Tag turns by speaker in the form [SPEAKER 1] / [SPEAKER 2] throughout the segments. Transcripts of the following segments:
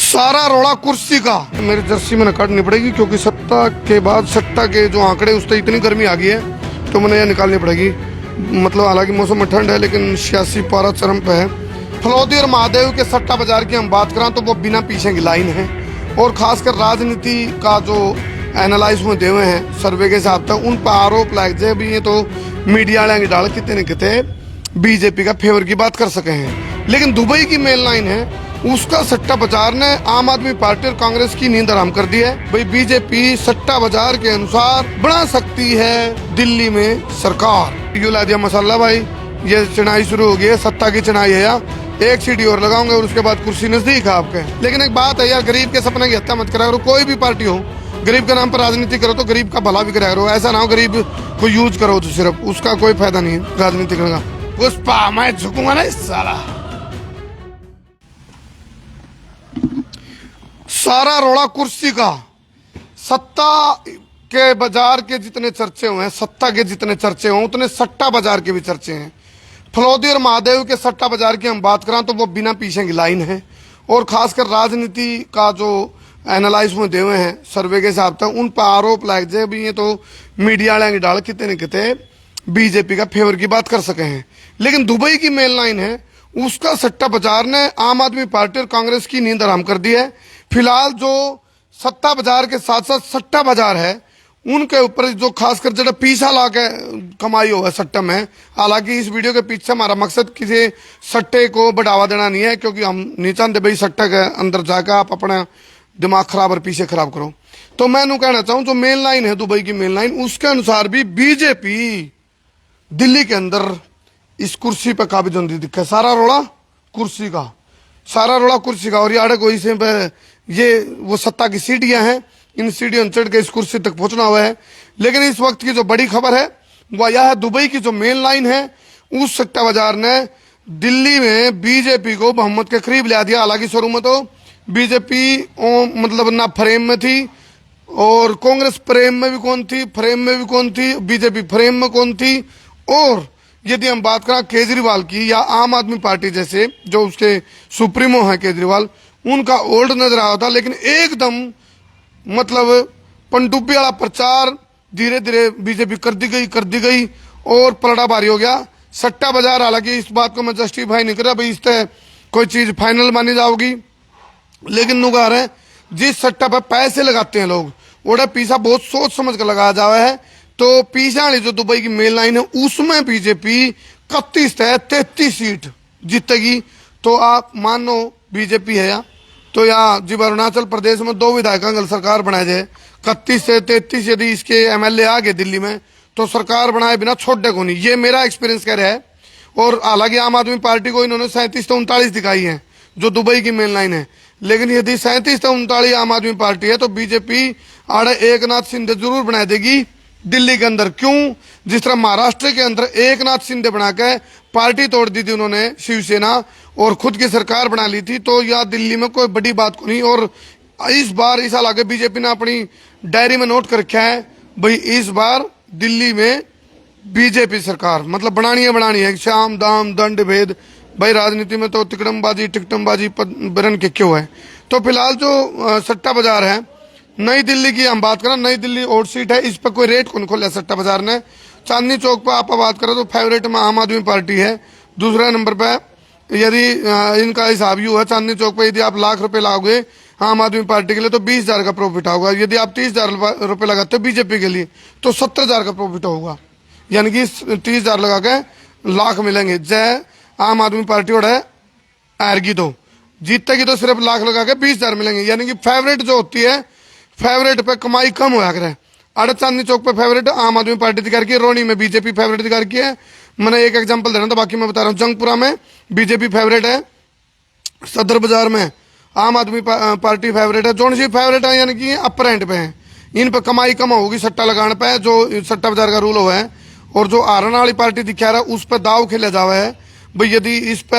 [SPEAKER 1] सारा रोड़ा कुर्सी का। मेरी जर्सी में काटनी पड़ेगी क्योंकि सत्ता के बाद सट्टा के जो आंकड़े उस पर इतनी गर्मी आ गई है तो मैंने यह निकालनी पड़ेगी। मतलब हालांकि मौसम में ठंड है लेकिन 86 पारा चरम पे है। फलौदी और महादेव के सट्टा बाजार की हम बात करें तो वो बिना पीछे की लाइन है। और खासकर राजनीति का जो एनालाइज में देवे हैं सर्वे के हिसाब से उन पर आरोप लग जाए भी ये तो मीडिया वाले डाल कितने न कितने बीजेपी का फेवर की बात कर सके हैं। लेकिन दुबई की मेन लाइन है उसका सट्टा बाजार ने आम आदमी पार्टी और कांग्रेस की नींद हराम कर दी है। भाई बीजेपी सट्टा बाजार के अनुसार बना सकती है दिल्ली में सरकार। यू ला दिया मसाला भाई, ये चुनाई शुरू हो गई है, सत्ता की चुनाई है यार। एक सीढ़ी और लगाऊंगे और उसके बाद कुर्सी नजदीक है आपके। लेकिन एक बात है यार, गरीब के सपने की हत्या मत करा करो। कोई भी पार्टी हो, गरीब के नाम पर राजनीति करो तो गरीब का भला भी करा करो। ऐसा ना हो गरीब को यूज करो तो सिर्फ उसका कोई फायदा नहीं है राजनीति करने का। पुष्पा मैं झुकूंगा ना इस साला। सारा रोड़ा कुर्सी का। सत्ता के बाजार के जितने चर्चे हुए हैं, सत्ता के जितने चर्चे हुए उतने सट्टा बाजार के भी चर्चे हैं। फलौदी और महादेव के सट्टा बाजार की हम बात करें तो वो बिना पीछे की लाइन है। और खासकर राजनीति का जो एनालाइज में देवे हैं सर्वे के हिसाब से उन पर आरोप लग जाए भी ये तो मीडिया वाले डाल कितने न कितने बीजेपी का फेवर की बात कर सके हैं। लेकिन दुबई की मेन लाइन है उसका सट्टा बाजार ने आम आदमी पार्टी और कांग्रेस की नींद हराम कर दी है। फिलहाल जो सत्ता बाजार के साथ साथ सट्टा बाजार है उनके ऊपर जो खासकर जरा पीछा ला के कमाई हो है सट्टा में। हालांकि इस वीडियो के पीछे हमारा मकसद किसी सट्टे को बढ़ावा देना नहीं है क्योंकि हम नहीं चाहते भाई सट्टे के अंदर जाकर आप अपना दिमाग खराब और पीछे खराब करो। तो मैं यूं कहना चाहूँ जो मेन लाइन है दुबई की मेन लाइन उसके अनुसार भी बीजेपी दिल्ली के अंदर इस कुर्सी पर काबिज होती दिखा। सारा रोड़ा कुर्सी का, सारा रोड़ा कुर्सी का। और यार कोई से ये वो सत्ता की सीढ़ियां हैं, इन सीढ़ियों चढ़ के इस कुर्सी तक पहुंचना हुआ है। लेकिन इस वक्त की जो बड़ी खबर है वह यह है दुबई की जो मेन लाइन है उस सट्टा बाजार ने दिल्ली में बीजेपी को बहुमत के करीब ला दिया। हालांकि शुरू में तो बीजेपी मतलब ना फ्रेम में थी और कांग्रेस फ्रेम में भी कौन थी, फ्रेम में भी कौन थी, बीजेपी फ्रेम में कौन थी। और यदि हम बात करें केजरीवाल की या आम आदमी पार्टी जैसे जो उसके सुप्रीमो है केजरीवाल, उनका ओल्ड नजर आया था। लेकिन एकदम मतलब पनडुब्बी वाला प्रचार धीरे धीरे बीजेपी कर दी गई और पलड़ा भारी हो गया सट्टा बाजार। हालांकि इस बात को मैं जस्टिफाई नहीं कर रहा भाई इस तरह कोई चीज फाइनल मानी जाओगी, लेकिन नुगार है जिस सट्टा पर पैसे लगाते हैं लोग वो पीछा बहुत सोच समझ कर लगाया जावा है। तो पीछा वाली जो दुबई की मेन लाइन है उसमें बीजेपी 31 सीट जीतेगी। तो आप मानो बीजेपी है या तो या जब अरुणाचल प्रदेश में 2 विधायक अगर सरकार बनाए जाए 31 से 33 यदि इसके एमएलए आ गए दिल्ली में तो सरकार बनाए बिना छोड़ने को नहीं। ये मेरा एक्सपीरियंस कह रहा है। और हालांकि आम आदमी पार्टी को इन्होंने 37 से 39 दिखाई है जो दुबई की मेन लाइन है। लेकिन यदि 37 से 39 आम आदमी पार्टी है तो बीजेपी आड़े एकनाथ शिंदे जरूर बना देगी दिल्ली के अंदर। क्यों? जिस तरह महाराष्ट्र के अंदर एकनाथ शिंदे बना के पार्टी तोड़ दी थी उन्होंने शिवसेना और खुद की सरकार बना ली थी, तो यह दिल्ली में कोई बड़ी बात को नहीं। और इस बार इस साल आगे बीजेपी ने अपनी डायरी में नोट कर रखा है भाई इस बार दिल्ली में बीजेपी सरकार मतलब बनानी है। शाम दाम दंड भेद भाई राजनीति में तो तिकड़मबाजी टिकटमबाजी बरन के क्यों है। तो फिलहाल जो सट्टा बाजार है नई दिल्ली की हम बात करें, नई दिल्ली और सीट है, इस पर कोई रेट कौन खोला सट्टा बाजार ने। चांदनी चौक पर आप बात करें तो फेवरेट में आम आदमी पार्टी है। दूसरे नंबर पर यदि इनका हिसाब यूँ है चांदनी चौक पर यदि आप लाख रुपए लाओगे आम आदमी पार्टी के लिए तो 20,000 का प्रॉफिट होगा। यदि आप 30,000 रुपये लगाते हो बीजेपी के लिए तो 70,000 का प्रॉफिट होगा। यानी कि 30,000 लगा के लाख मिलेंगे। जय आम आदमी पार्टी और हारगी तो जीतेगी तो सिर्फ लाख लगा के 20,000 मिलेंगे। यानी कि फेवरेट जो होती है फेवरेट पे कमाई कम होया करे। अड़ चांदनी चौक पे फेवरेट आम आदमी पार्टी दिखा रखी है, रोनी में बीजेपी फेवरेट दिखा रखी है। मैंने एक एग्जांपल दे रहा था बाकी मैं बता रहा हूँ। जंगपुरा में बीजेपी फेवरेट है, सदर बाजार में आम आदमी पार्टी फेवरेट है, जोन सी फेवरेट है यानी कि अपर एंड पे है। इन पर कमाई कम होगी सट्टा लगाने पे जो सट्टा बाजार का रूल हुआ है। और जो हरियाणा वाली पार्टी दिखा रहा है उस पर दाव खेला जावा है भाई यदि इस पे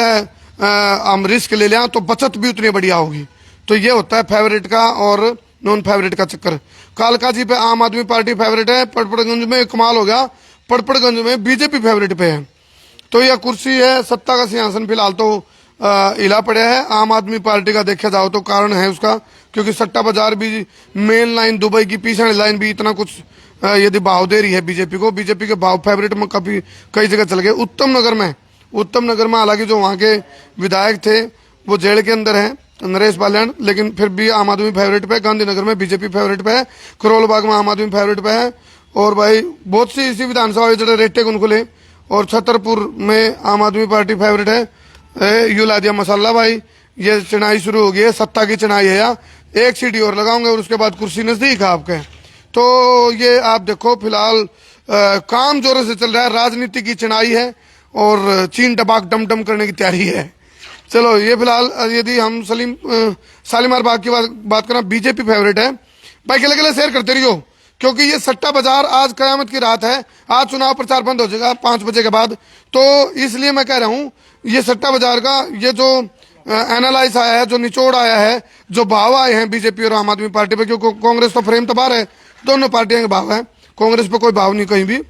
[SPEAKER 1] हम रिस्क ले लें तो बचत भी उतनी बढ़िया होगी। तो ये होता है फेवरेट का और नॉन फेवरेट का चक्कर। कालका जी पे आम आदमी पार्टी फेवरेट है, पड़पड़गंज में कमाल हो गया, पड़पड़गंज में बीजेपी फेवरेट पे है। तो यह कुर्सी है सत्ता का सिंहासन फिलहाल तो हिला पड़ा है। आम आदमी पार्टी का देखा जाओ तो कारण है उसका, क्योंकि सट्टा बाजार भी, मेन लाइन दुबई की पीछे वाली लाइन भी इतना कुछ यदि भाव दे रही है बीजेपी को। बीजेपी के भाव फेवरेट में काफी कई जगह चल गए। उत्तम नगर में हालांकि जो वहाँ के विधायक थे वो जेल के अंदर हैं, नरेश बाल्याण, लेकिन फिर भी आम आदमी फेवरेट पे। गांधीनगर में बीजेपी फेवरेट पे है, करोल बाग में आम आदमी फेवरेट पे है। और भाई बहुत सी इसी विधानसभा जो रेटे कौन खुले, और छतरपुर में आम आदमी पार्टी फेवरेट है। यू ला दिया मसाला भाई, ये चुनाई शुरू हो गई है, सत्ता की चुनाई है। या एक सीटी और लगाऊंगे और उसके बाद कुर्सी नजदीक है आपके। तो ये आप देखो फिलहाल काम जोरों से चल रहा है, राजनीति की चुनाई है और चीन टबाक डम करने की तैयारी है। चलो ये फिलहाल यदि हम शालीमार बाग की बात करें, बीजेपी फेवरेट है भाई। अकेले शेयर करते रहियो, क्योंकि ये सट्टा बाजार आज कयामत की रात है। आज चुनाव प्रचार बंद हो जाएगा 5 बजे के बाद, तो इसलिए मैं कह रहा हूं ये सट्टा बाजार का ये जो एनालाइज आया है, जो निचोड़ आया है, जो भाव आए हैं बीजेपी और आम आदमी पार्टी पे, क्योंकि कांग्रेस तो फ्रेम तो बाहर है, दोनों पार्टियों के भाव है, कांग्रेस पे कोई भाव नहीं कहीं भी।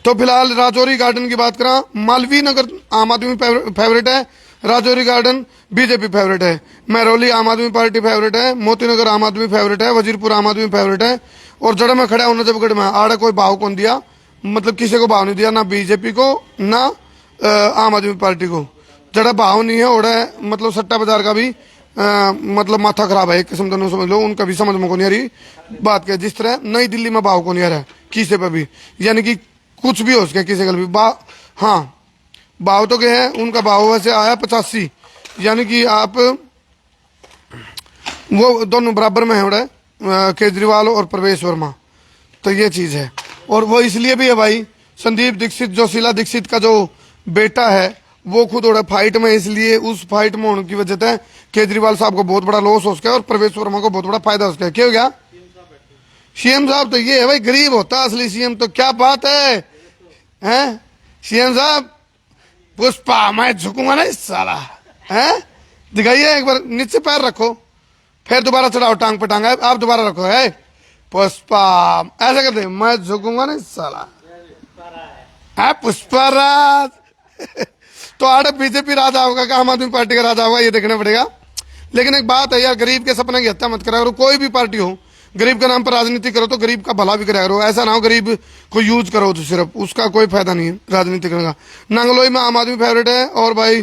[SPEAKER 1] तो फिलहाल राजौरी गार्डन की बात करा, मालवीय नगर आम आदमी फेवरेट है, राजौरी गार्डन बीजेपी फेवरेट है, महरौली आम आदमी पार्टी फेवरेट है, मोती नगर आम आदमी फेवरेट है, वजीरपुर आम आदमी फेवरेट है। और जड़ में खड़ा हूं नजफगढ़ में, आड़े कोई भाव कौन दिया, मतलब किसी को भाव नहीं दिया, ना बीजेपी को ना आम आदमी पार्टी को। जड़ा भाव नहीं है ओड़ा मतलब सट्टा बाजार का भी मतलब माथा खराब है एक किस्म का, समझ लो उनका भी समझ में को नहीं आ रही बात क्या। जिस तरह नई दिल्ली में भाव को नहीं आ रहा है किसी पे भी, यानी कि कुछ भी हो सके किसी का भी हाँ भाव तो क्या है उनका, भाव वैसे आया 85, यानी कि आप वो दोनों बराबर में है उड़ा केजरीवाल और प्रवेश वर्मा। तो ये चीज है, और वो इसलिए भी है भाई, संदीप दीक्षित जो शीला दीक्षित का जो बेटा है वो खुद उड़ा फाइट में, इसलिए उस फाइट में होने की वजह से केजरीवाल साहब को बहुत बड़ा लॉस हो सका है और प्रवेश वर्मा को बहुत बड़ा फायदा हो सका है। क्या हो गया? सीएम साहब तो ये है भाई, गरीब होता है असली सीएम। तो क्या बात है हैं सीएम साहब? पुष्पा मैं झुकूंगा ना इस साला, हैं? दिखाइए एक बार, नीचे पैर रखो, फिर दोबारा चढ़ाओ टांग पे टांग, आप दोबारा रखो है पुष्पा, ऐसा कर दे, मैं झुकूंगा ना इस साला है पुष्पा राज। तो आड़े बीजेपी राजा होगा कि आम आदमी पार्टी का राजा होगा, ये देखना पड़ेगा। लेकिन एक बात है यार, गरीब के सपने की हत्या मत करा करो, कोई भी पार्टी हो। गरीब के नाम पर राजनीति करो तो गरीब का भला भी करा करो, ऐसा ना हो गरीब को यूज करो तो सिर्फ, उसका कोई फायदा नहीं है राजनीति करने का। नांगलोई में आम आदमी फेवरेट है, और भाई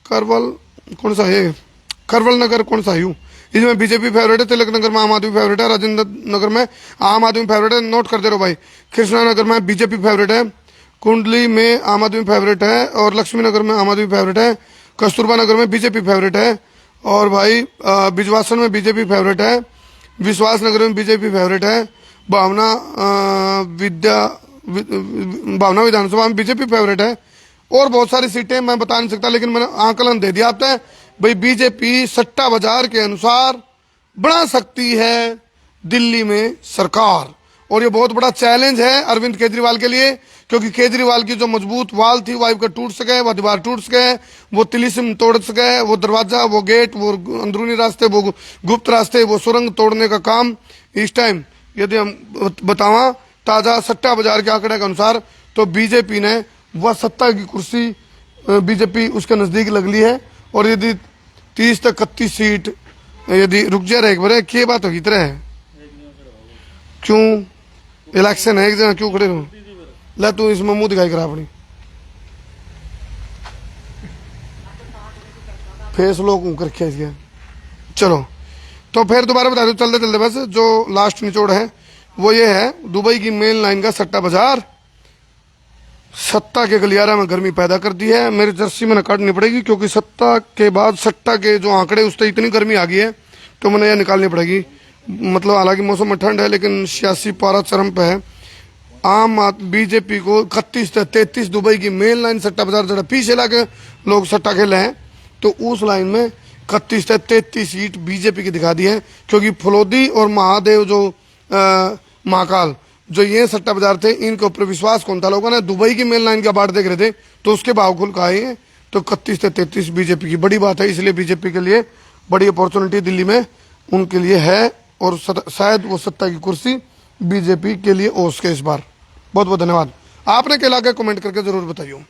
[SPEAKER 1] करवल कौन सा है, करवल नगर कौन सा है, इसमें बीजेपी फेवरेट है। तिलक नगर में आम आदमी फेवरेट है, राजेंद्र नगर में आम आदमी फेवरेट है, नोट कर दे रहे भाई। कृष्णा नगर में बीजेपी फेवरेट है, कुंडली में आम आदमी फेवरेट है, और लक्ष्मी नगर में आम आदमी फेवरेट है, कस्तूरबा नगर में बीजेपी फेवरेट है, और भाई बिजवासन में बीजेपी फेवरेट है, विश्वास नगर में बीजेपी फेवरेट है, भावना विधानसभा में बीजेपी फेवरेट है, और बहुत सारी सीटें मैं बता नहीं सकता, लेकिन मैंने आकलन दे दिया आपने भाई। बीजेपी सट्टा बाजार के अनुसार बना सकती है दिल्ली में सरकार, और ये बहुत बड़ा चैलेंज है अरविंद केजरीवाल के लिए, क्योंकि केजरीवाल की जो मजबूत वाल थी वो का टूट सके, वह दीवार टूट सके, वो तिलिस्म तोड़ सके, वो दरवाजा, वो गेट, वो अंदरूनी रास्ते, वो गुप्त रास्ते, वो सुरंग तोड़ने का काम इस टाइम यदि हम बतावा ताजा सट्टा बाजार के आंकड़े के अनुसार, तो बीजेपी ने वह सत्ता की कुर्सी बीजेपी उसके नजदीक लग ली है। और यदि 30 तक 31 सीट यदि रुक जा रहे एक बार, क्या बात होगी तरह है, क्यों इलेक्शन है एक जना क्यों खड़े रहो, ला तू इसमें मुंह दिखाई करा अपनी फेस लोग ऊपर खींच गया। चलो तो फिर दोबारा बता दो चलते चलते, बस जो लास्ट निचोड़ है वो ये है, दुबई की मेन लाइन का सट्टा बाजार सत्ता के गलियारा में गर्मी पैदा करती है। मेरी जर्सी में काटनी पड़ेगी, क्योंकि सत्ता के बाद सट्टा के जो आंकड़े उससे इतनी गर्मी आ गई है तो मैंने यह निकालनी पड़ेगी। मतलब हालांकि मौसम में ठंड है, लेकिन 86 पारा चरम पे है। बीजेपी को 31 से 33 दुबई की मेन लाइन सट्टा बाजार जरा पीछे लाके लोग सट्टा खेले हैं, तो उस लाइन में 31 से 33 सीट बीजेपी की दिखा दी है, क्योंकि फलोदी और महादेव जो महाकाल जो ये सट्टा बाजार थे, इनके ऊपर विश्वास कौन था, लोगों ने दुबई की मेन लाइन का बाट देख रहे थे तो उसके भाव खुल खाए हैं। तो 31 से 33 बीजेपी की बड़ी बात है, इसलिए बीजेपी के लिए बड़ी अपॉर्चुनिटी दिल्ली में उनके लिए है, और शायद वो सत्ता की कुर्सी बीजेपी के लिए हो सके इस बार। बहुत बहुत धन्यवाद। आपने क्या लगा कमेंट करके जरूर बताइए।